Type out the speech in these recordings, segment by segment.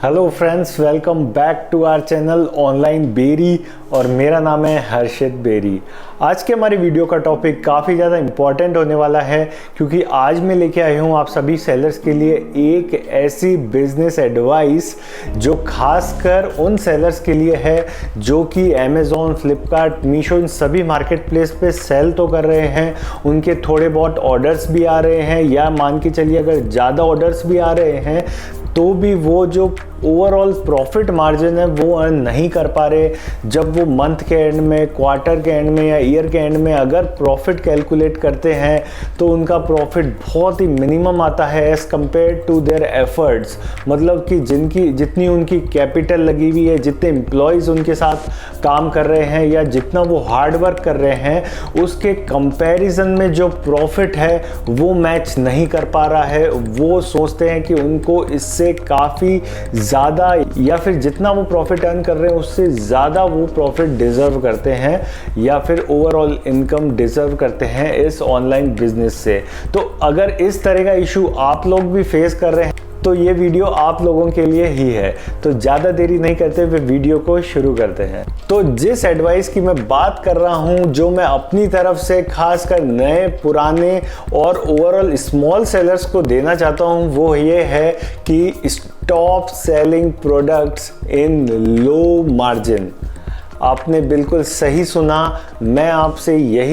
Hello friends, welcome back to our channel online berry और मेरा नाम है हर्षित बेरी। आज के हमारी वीडियो का टॉपिक काफ़ी ज़्यादा इम्पॉर्टेंट होने वाला है क्योंकि आज मैं लेके आया हूँ आप सभी सेलर्स के लिए एक ऐसी बिजनेस एडवाइस जो खासकर उन सेलर्स के लिए है जो कि अमेज़ॉन, फ्लिपकार्ट, मीशो इन सभी मार्केट प्लेस पे सेल तो कर रहे हैं, उनके थोड़े बहुत ऑर्डर्स भी आ रहे हैं या मान के चलिए अगर ज़्यादा ऑर्डर्स भी आ रहे हैं तो भी वो जो ओवरऑल प्रॉफिट मार्जिन है वो अर्न नहीं कर पा रहे। जब वो मंथ के एंड में, क्वार्टर के एंड में या ईयर के एंड में अगर प्रॉफिट कैलकुलेट करते हैं तो उनका प्रॉफिट बहुत ही मिनिमम आता है as compare to their efforts. मतलब कि जितनी उनकी कैपिटल लगी हुई है, जितने एम्प्लॉयज़ उनके साथ काम कर रहे हैं या जितना वो हार्ड वर्क कर रहे हैं उसके कंपैरिजन में जो प्रॉफिट है वो मैच नहीं कर पा रहा है। वो सोचते हैं कि उनको इससे काफ़ी ज़्यादा या फिर जितना वो प्रॉफिट अर्न कर रहे हैं उससे ज़्यादा वो प्रॉफिट डिज़र्व करते हैं या फिर ओवरऑल इनकम डिज़र्व करते हैं इस ऑनलाइन बिजनेस से। तो अगर इस तरह का इशू आप लोग भी फेस कर रहे हैं तो ये वीडियो आप लोगों के लिए ही है। तो ज़्यादा देरी नहीं करते हुए वीडियो को शुरू करते हैं। तो जिस एडवाइस की मैं बात कर रहा हूँ, जो मैं अपनी तरफ से खासकर नए, पुराने और ओवरऑल स्मॉल सेलर्स को देना चाहता हूँ, वो ये है कि stop selling products in low margin. आपने बिल्कुल सही सुना। मैं आपसे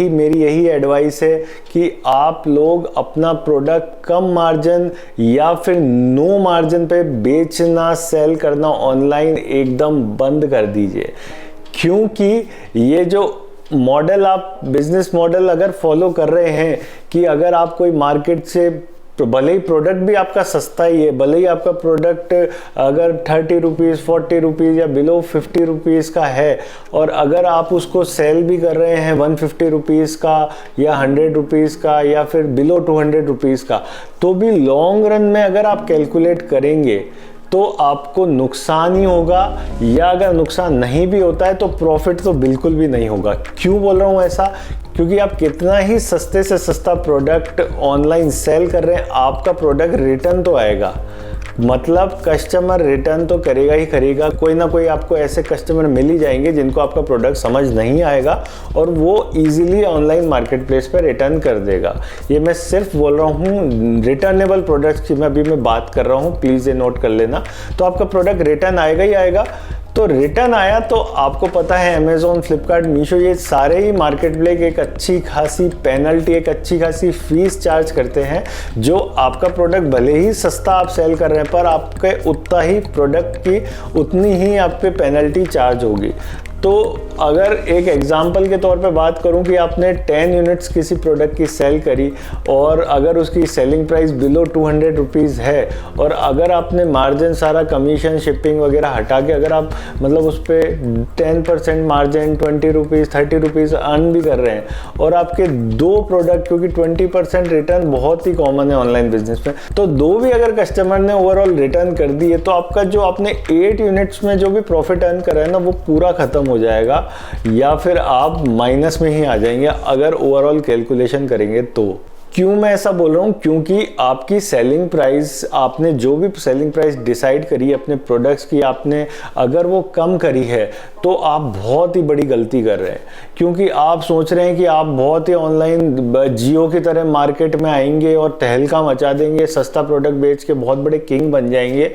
मेरी यही एडवाइस है कि आप लोग अपना प्रोडक्ट कम मार्जिन या फिर नो मार्जिन पे बेचना, सेल करना ऑनलाइन एकदम बंद कर दीजिए। क्योंकि ये जो मॉडल आप बिजनेस मॉडल अगर फॉलो कर रहे हैं कि अगर आप कोई मार्केट से तो भले ही प्रोडक्ट भी आपका सस्ता ही है, भले ही आपका प्रोडक्ट अगर 30 रुपीज़, 40 रुपीज़ या बिलो 50 रुपीज़ का है और अगर आप उसको सेल भी कर रहे हैं 150 रुपीज़ का या 100 रुपीज़ का या फिर बिलो 200 रुपीज़ का, तो भी लॉन्ग रन में अगर आप कैलकुलेट करेंगे तो आपको नुकसान ही होगा। या अगर नुकसान नहीं भी होता है तो प्रॉफिट तो बिल्कुल भी नहीं होगा। क्यों बोल रहा हूँ ऐसा? क्योंकि आप कितना ही सस्ते से सस्ता प्रोडक्ट ऑनलाइन सेल कर रहे हैं, आपका प्रोडक्ट रिटर्न तो आएगा। मतलब कस्टमर रिटर्न तो करेगा ही करेगा। कोई ना कोई आपको ऐसे कस्टमर मिल ही जाएंगे जिनको आपका प्रोडक्ट समझ नहीं आएगा और वो इजीली ऑनलाइन मार्केट प्लेस पर रिटर्न कर देगा। ये मैं सिर्फ बोल रहा हूँ रिटर्नेबल प्रोडक्ट्स की मैं बात कर रहा हूँ, प्लीज़ ये नोट कर लेना। तो आपका प्रोडक्ट रिटर्न आएगा ही आएगा। तो रिटर्न आया तो आपको पता है अमेज़ॉन, फ्लिपकार्ट, मीशो ये सारे ही मार्केट प्लेस एक अच्छी खासी पेनल्टी, एक अच्छी खासी फीस चार्ज करते हैं। जो आपका प्रोडक्ट भले ही सस्ता आप सेल कर रहे हैं पर आपके उतना ही प्रोडक्ट की उतनी ही आप पे पेनल्टी चार्ज होगी। तो अगर एक एग्जांपल के तौर पे बात करूं कि आपने 10 यूनिट्स किसी प्रोडक्ट की सेल करी और अगर उसकी सेलिंग प्राइस बिलो 200 रुपीज़ है और अगर आपने मार्जिन सारा कमीशन, शिपिंग वगैरह हटा के अगर आप मतलब उस पर 10% मार्जिन, 20 रुपीज़, 30 रुपीज़ अर्न भी कर रहे हैं और आपके दो प्रोडक्ट, क्योंकि 20% रिटर्न बहुत ही कॉमन है ऑनलाइन बिजनेस में, तो दो भी अगर कस्टमर ने ओवरऑल रिटर्न कर दिए तो आपका जो आपने 8 यूनिट्स में जो भी प्रॉफिट अर्न करा है ना वो पूरा खत्म हो जाएगा या फिर आप माइनस में ही आ जाएंगे अगर ओवरऑल कैलकुलेशन करेंगे तो। क्यों मैं ऐसा बोल रहा हूँ? क्योंकि आपकी सेलिंग प्राइस, आपने जो भी सेलिंग प्राइस डिसाइड करी है अपने प्रोडक्ट्स की, आपने अगर वो कम करी है तो आप बहुत ही बड़ी गलती कर रहे हैं। क्योंकि आप सोच रहे हैं कि आप बहुत ही ऑनलाइन जियो की तरह मार्केट में आएंगे और तहलका मचा देंगे, सस्ता प्रोडक्ट बेच के बहुत बड़े किंग बन जाएंगे।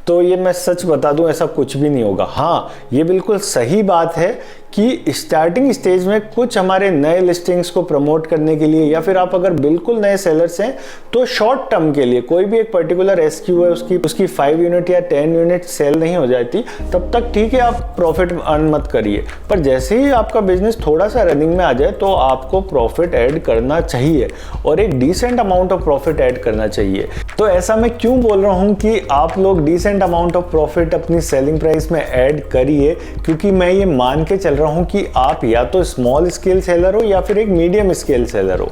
तो ये मैं सच बता दूं, ऐसा कुछ भी नहीं होगा। हाँ, ये बिल्कुल सही बात है कि स्टार्टिंग स्टेज में कुछ हमारे नए लिस्टिंग्स को प्रमोट करने के लिए या फिर आप अगर बिल्कुल नए सेलर्स हैं तो शॉर्ट टर्म के लिए कोई भी एक पर्टिकुलर एसक्यू है उसकी 5 यूनिट या 10 यूनिट सेल नहीं हो जाती, तब तक ठीक है, आप प्रॉफिट अर्न मत करिए। पर जैसे ही आपका बिजनेस थोड़ा सा रनिंग में आ जाए तो आपको प्रॉफिट ऐड करना चाहिए और एक decent amount of profit add करना चाहिए। तो ऐसा मैं क्यों बोल रहा हूँ कि आप लोग डिसेंट अमाउंट ऑफ प्रॉफिट अपनी सेलिंग प्राइस में ऐड करिए? क्योंकि मैं ये मान के चल रहा हूं कि आप या तो स्मॉल स्केल सेलर हो या फिर एक मीडियम स्केल सेलर हो।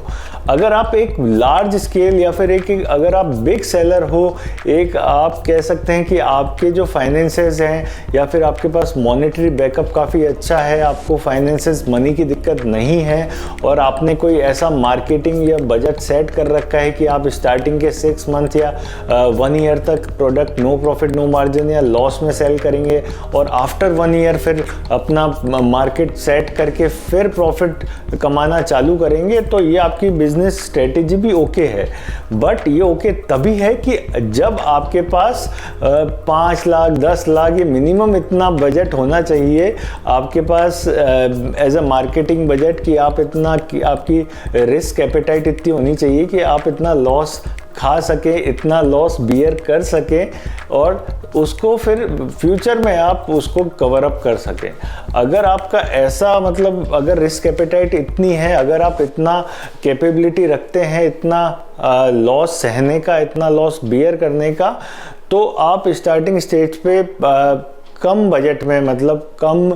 अगर आप एक लार्ज स्केल या फिर अगर आप बिग सेलर हो, एक आप कह सकते हैं कि आपके जो फाइनेंसेस हैं या फिर आपके पास मॉनेटरी बैकअप काफ़ी अच्छा है, आपको फाइनेंसेस, मनी की दिक्कत नहीं है और आपने कोई ऐसा मार्केटिंग या बजट सेट कर रखा है कि आप स्टार्टिंग के 6 मंथ या 1 ईयर तक product no profit profit no margin या लॉस में सेल करेंगे और आफ्टर 1 ईयर फिर अपना मार्केट सेट करके फिर प्रॉफिट कमाना चालू करेंगे, तो ये आपकी बिजनेस स्ट्रेटेजी भी ओके है। बट ये ओके तभी है कि जब आपके पास 5 लाख 10 लाख ये मिनिमम इतना बजट होना चाहिए आपके पास एज अ मार्केटिंग बजट, कि आप इतना कि आपकी रिस्क एपेटाइट इतनी होनी चाहिए कि आप इतना लॉस खा सके, इतना लॉस बियर कर सके और उसको फिर फ्यूचर में आप उसको कवर अप कर सकें। अगर आपका ऐसा मतलब अगर रिस्क एपेटाइट इतनी है, अगर आप इतना कैपेबिलिटी रखते हैं इतना लॉस सहने का, इतना लॉस बियर करने का, तो आप स्टार्टिंग स्टेज पे कम बजट में मतलब कम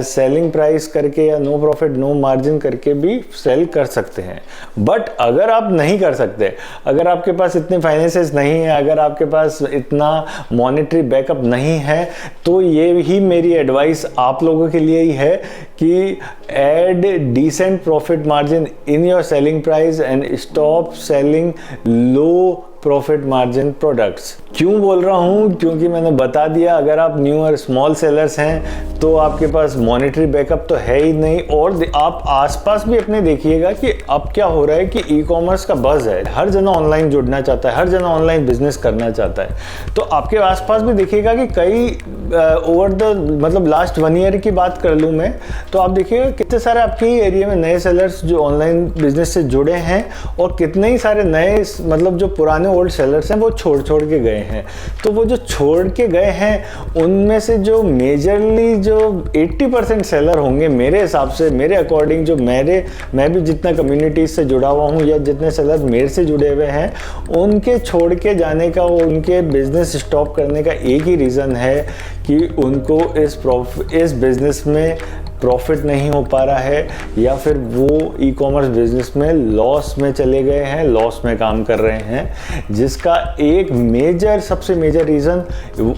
सेलिंग प्राइस करके या नो प्रॉफिट नो मार्जिन करके भी सेल कर सकते हैं। बट अगर आप नहीं कर सकते, अगर आपके पास इतने फाइनेंसेस नहीं है, अगर आपके पास इतना मॉनेटरी बैकअप नहीं है, तो ये ही मेरी एडवाइस आप लोगों के लिए ही है कि add decent profit margin in your selling price and stop selling low profit margin products. क्यों बोल रहा हूँ? क्योंकि मैंने बता दिया, अगर आप न्यू और स्मॉल सेलर्स हैं तो आपके पास मॉनेटरी बैकअप तो है ही नहीं, और आप आसपास भी अपने देखिएगा कि अब क्या हो रहा है कि ई कॉमर्स का बज़ है, हर जना ऑनलाइन जुड़ना चाहता है, हर जना ऑनलाइन बिजनेस करना चाहता है। तो आपके आसपास भी देखिएगा कि कई ओवर द मतलब लास्ट 1 ईयर की बात कर लूँ मैं, तो आप देखिएगा कितने सारे आपके ही एरिया में नए सेलर्स जो ऑनलाइन बिजनेस से जुड़े हैं, और कितने ही सारे नए मतलब जो पुराने ओल्ड सेलर्स हैं वो छोड़ के गए हैं। तो वो जो छोड़ के गए हैं उनमें से जो मेजरली जो 80% सेलर होंगे मेरे हिसाब से, मेरे अकॉर्डिंग, जो मैं भी जितना कम्युनिटीज से जुड़ा हुआ हूँ या जितने सेलर मेरे से जुड़े हुए हैं, उनके छोड़ के जाने का, उनके बिजनेस स्टॉप करने का एक ही रीज़न है कि उनको इस बिजनेस में प्रॉफिट नहीं हो पा रहा है, या फिर वो ई कॉमर्स बिजनेस में लॉस में चले गए हैं, लॉस में काम कर रहे हैं, जिसका एक सबसे मेजर रीज़न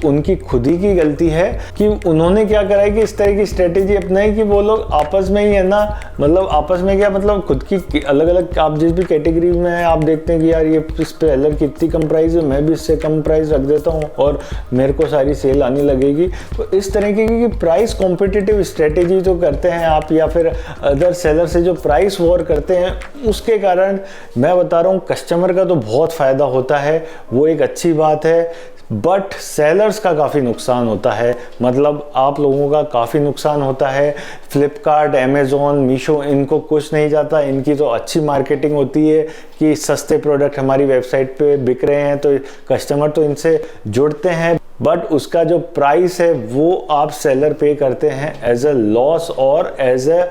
उनकी खुद ही की गलती है कि उन्होंने क्या करा है कि इस तरह की स्ट्रेटेजी अपनाई कि वो लोग आपस में ही है ना, मतलब आपस में क्या मतलब खुद की अलग अलग, आप जिस भी कैटेगरी में है आप देखते हैं कि यार ये इस पे सेलर की इतनी कम प्राइस है, मैं भी इससे कम प्राइस रख देता हूँ और मेरे को सारी सेल आने लगेगी। तो इस तरीके की प्राइस कॉम्पिटिटिव स्ट्रेटेजी जो करते हैं आप, या फिर अदर सेलर से जो प्राइस वॉर करते हैं, उसके कारण मैं बता रहा हूँ कस्टमर का तो बहुत फ़ायदा होता है, वो एक अच्छी बात है, बट सेलर्स का काफ़ी नुकसान होता है, मतलब आप लोगों का काफ़ी नुकसान होता है। फ्लिपकार्ट, अमेज़ॉन, मीशो, इनको कुछ नहीं जाता, इनकी तो अच्छी मार्केटिंग होती है कि सस्ते प्रोडक्ट हमारी वेबसाइट पे बिक रहे हैं तो कस्टमर तो इनसे जुड़ते हैं, बट उसका जो प्राइस है वो आप सेलर पे करते हैं एज अ लॉस और एज अ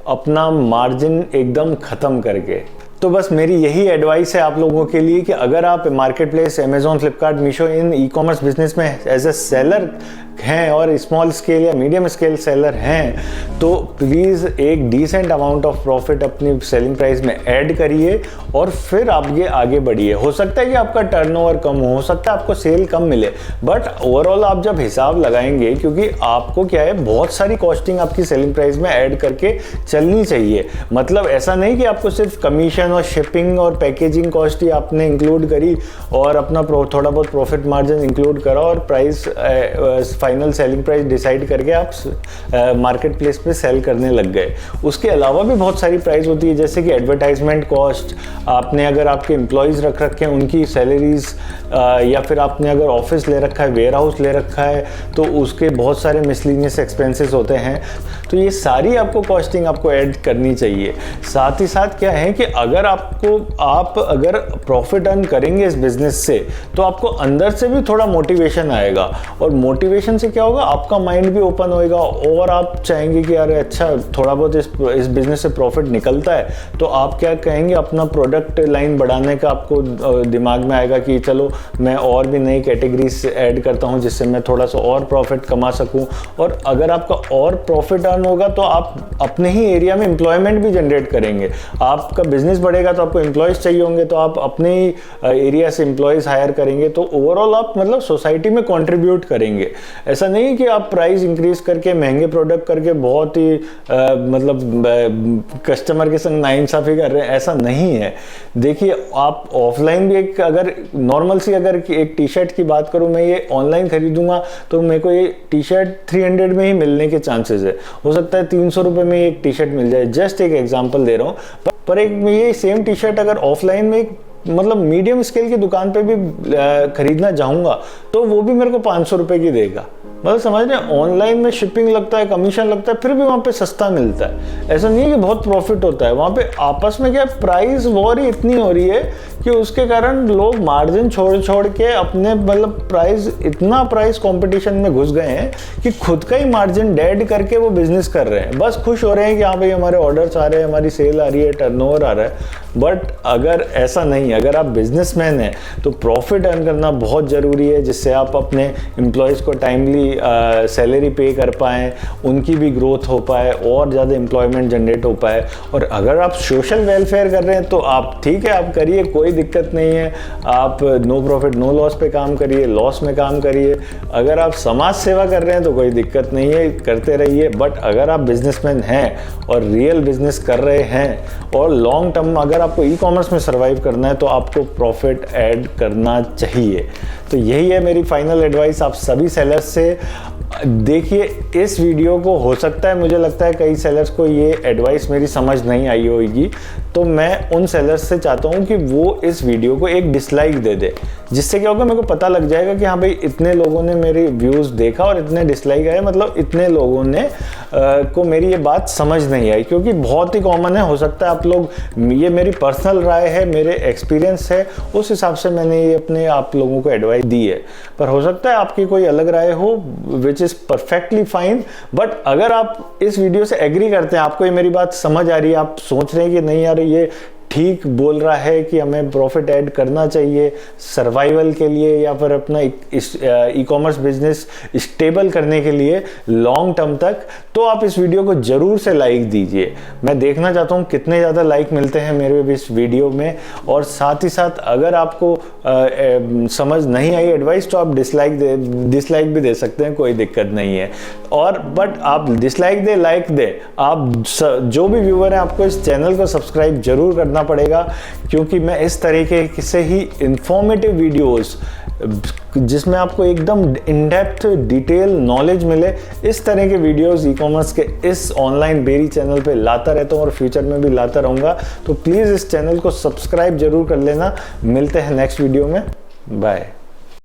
अपना मार्जिन एकदम ख़त्म करके। तो बस मेरी यही एडवाइस है आप लोगों के लिए कि अगर आप marketplace Amazon, Flipkart, Meesho in e commerce business में एज अ सेलर हैं और स्मॉल स्केल या मीडियम स्केल सेलर हैं, तो प्लीज़ एक डिसेंट अमाउंट ऑफ प्रॉफिट अपनी सेलिंग प्राइस में ऐड करिए और फिर आगे बढ़िए। हो सकता है कि आपका टर्नओवर कम हो सकता है आपको सेल कम मिले, बट ओवरऑल आप जब हिसाब लगाएंगे, क्योंकि आपको क्या है बहुत सारी कॉस्टिंग आपकी सेलिंग प्राइस में ऐड करके चलनी चाहिए। मतलब ऐसा नहीं कि आपको सिर्फ कमीशन और शिपिंग और पैकेजिंग कॉस्ट ही आपने इंक्लूड करी और अपना थोड़ा बहुत प्रॉफिट मार्जिन इंक्लूड करा और price final selling price decide करके आप मार्केट प्लेस पे सेल करने लग गए। उसके अलावा भी बहुत सारी प्राइस होती है, जैसे कि एडवर्टाइजमेंट कॉस्ट, आपने अगर आपके एम्प्लॉयज़ रख रखे हैं उनकी सैलरीज, या फिर आपने अगर ऑफिस ले रखा है, वेयर हाउस ले रखा है, तो उसके बहुत सारे मिसलिनियस एक्सपेंसेस होते हैं। तो ये सारी आपको कॉस्टिंग आपको ऐड करनी चाहिए। साथ ही साथ क्या है कि अगर आप अगर प्रॉफिट अर्न करेंगे इस बिजनेस से, तो आपको अंदर से भी थोड़ा मोटिवेशन आएगा, और मोटिवेशन से क्या होगा, आपका माइंड भी ओपन होएगा और आप चाहेंगे कि यार अच्छा थोड़ा बहुत इस बिजनेस से प्रॉफिट निकलता है, तो आप क्या कहेंगे, अपना प्रोडक्ट लाइन बढ़ाने का आपको दिमाग में आएगा कि चलो मैं और भी नई कैटेगरीज ऐड करता हूं जिससे मैं थोड़ा सा और प्रॉफिट कमा सकूं। और अगर आपका और प्रॉफिट अर्न होगा तो आप अपने ही एरिया में एम्प्लॉयमेंट भी जनरेट करेंगे, आपका बिजनेस बढ़ेगा तो आपको एम्प्लॉयज़ चाहिए होंगे, तो आप अपने एरिया से एम्प्लॉयज़ हायर करेंगे, तो ओवरऑल आप मतलब सोसाइटी में कंट्रीब्यूट करेंगे। ऐसा नहीं कि आप प्राइस इंक्रीज करके महंगे प्रोडक्ट करके बहुत ही मतलब कस्टमर के संग नाइंसाफ़ी कर रहे हैं, ऐसा नहीं है। देखिए आप ऑफलाइन भी एक, अगर नॉर्मल सी अगर एक टी शर्ट की बात करूं, मैं ये ऑनलाइन खरीदूंगा तो मेरे को ये टी शर्ट 300 में ही मिलने के चांसेस है। हो सकता है 300 रुपये में एक टी शर्ट मिल जाए, जस्ट एक एग्जांपल दे रहा हूँ। पर एक ये सेम टी शर्ट अगर ऑफलाइन में मतलब मीडियम स्केल की दुकान पे भी खरीदना चाहूँगा तो वो भी मेरे को 500 रुपये की देगा। मतलब समझ रहे हैं, ऑनलाइन में शिपिंग लगता है, कमीशन लगता है, फिर भी वहाँ पे सस्ता मिलता है। ऐसा नहीं है कि बहुत प्रॉफिट होता है वहाँ पे। आपस में क्या प्राइस वॉर ही इतनी हो रही है कि उसके कारण लोग मार्जिन छोड़ के अपने मतलब प्राइस कंपटीशन में घुस गए हैं कि खुद का ही मार्जिन डेड करके वो बिजनेस कर रहे हैं। बस खुश हो रहे हैं कि हाँ भाई हमारे ऑर्डर्स आ रहे हैं, हमारी सेल आ रही है, टर्नओवर आ रहा है। बट अगर ऐसा नहीं, अगर आप बिजनेसमैन हैं तो प्रॉफिट अर्न करना बहुत ज़रूरी है, जिससे आप अपने एम्प्लॉयज़ को टाइमली सैलरी पे कर पाएँ, उनकी भी ग्रोथ हो पाए और ज़्यादा एम्प्लॉयमेंट जनरेट हो पाए। और अगर आप सोशल वेलफेयर कर रहे हैं तो आप ठीक है, आप करिए, कोई दिक्कत नहीं है। आप नो प्रॉफिट नो लॉस पे काम करिए, लॉस में काम करिए। अगर आप समाज सेवा कर रहे हैं तो कोई दिक्कत नहीं है, करते रहिए। बट अगर आप बिजनेसमैन हैं और रियल बिजनेस कर रहे हैं और लॉन्ग टर्म में अगर आपको ई कॉमर्स में सर्वाइव करना है तो आपको प्रॉफिट ऐड करना चाहिए। तो यही है मेरी फाइनल एडवाइस आप सभी सेलर्स से। देखिए इस वीडियो को, हो सकता है मुझे लगता है कई सेलर्स को ये एडवाइस मेरी समझ नहीं आई होगी, तो मैं उन सेलर्स से चाहता हूँ कि वो इस वीडियो को एक डिसलाइक दे दे, जिससे क्या होगा मेरे को पता लग जाएगा कि हाँ भाई इतने लोगों ने मेरे व्यूज़ देखा और इतने डिसलाइक आए, मतलब इतने लोगों ने को मेरी ये बात समझ नहीं आई। क्योंकि बहुत ही कॉमन है, हो सकता है आप लोग, ये मेरी पर्सनल राय है, मेरे एक्सपीरियंस है, उस हिसाब से मैंने ये अपने आप लोगों को एडवाइस दी है। पर हो सकता है आपकी कोई अलग राय हो, which is perfectly fine. But अगर आप इस वीडियो से एग्री करते हैं, आपको ये मेरी बात समझ आ रही है, आप सोच रहे हैं कि नहीं यार ये ठीक बोल रहा है कि हमें प्रॉफिट ऐड करना चाहिए सर्वाइवल के लिए या फिर अपना ई कॉमर्स बिजनेस स्टेबल करने के लिए लॉन्ग टर्म तक, तो आप इस वीडियो को ज़रूर से लाइक दीजिए। मैं देखना चाहता हूँ कितने ज़्यादा लाइक मिलते हैं मेरे भी इस वीडियो में। और साथ ही साथ अगर आपको समझ नहीं आई एडवाइस तो आप डिसलाइक भी दे सकते हैं, कोई दिक्कत नहीं है। और बट आप डिसलाइक दे लाइक दे, आप जो भी व्यूअर हैं आपको इस चैनल को सब्सक्राइब जरूर करना पड़ेगा, क्योंकि मैं इस तरीके से ही इंफॉर्मेटिव वीडियोस जिसमें आपको एकदम इन डेप्थ डिटेल नॉलेज मिले, इस तरह के वीडियोस ई कॉमर्स के इस ऑनलाइन बेरी चैनल पे लाता रहता हूँ और फ्यूचर में भी लाता रहूँगा। तो प्लीज़ इस चैनल को सब्सक्राइब जरूर कर लेना। मिलते हैं नेक्स्ट वीडियो में, बाय।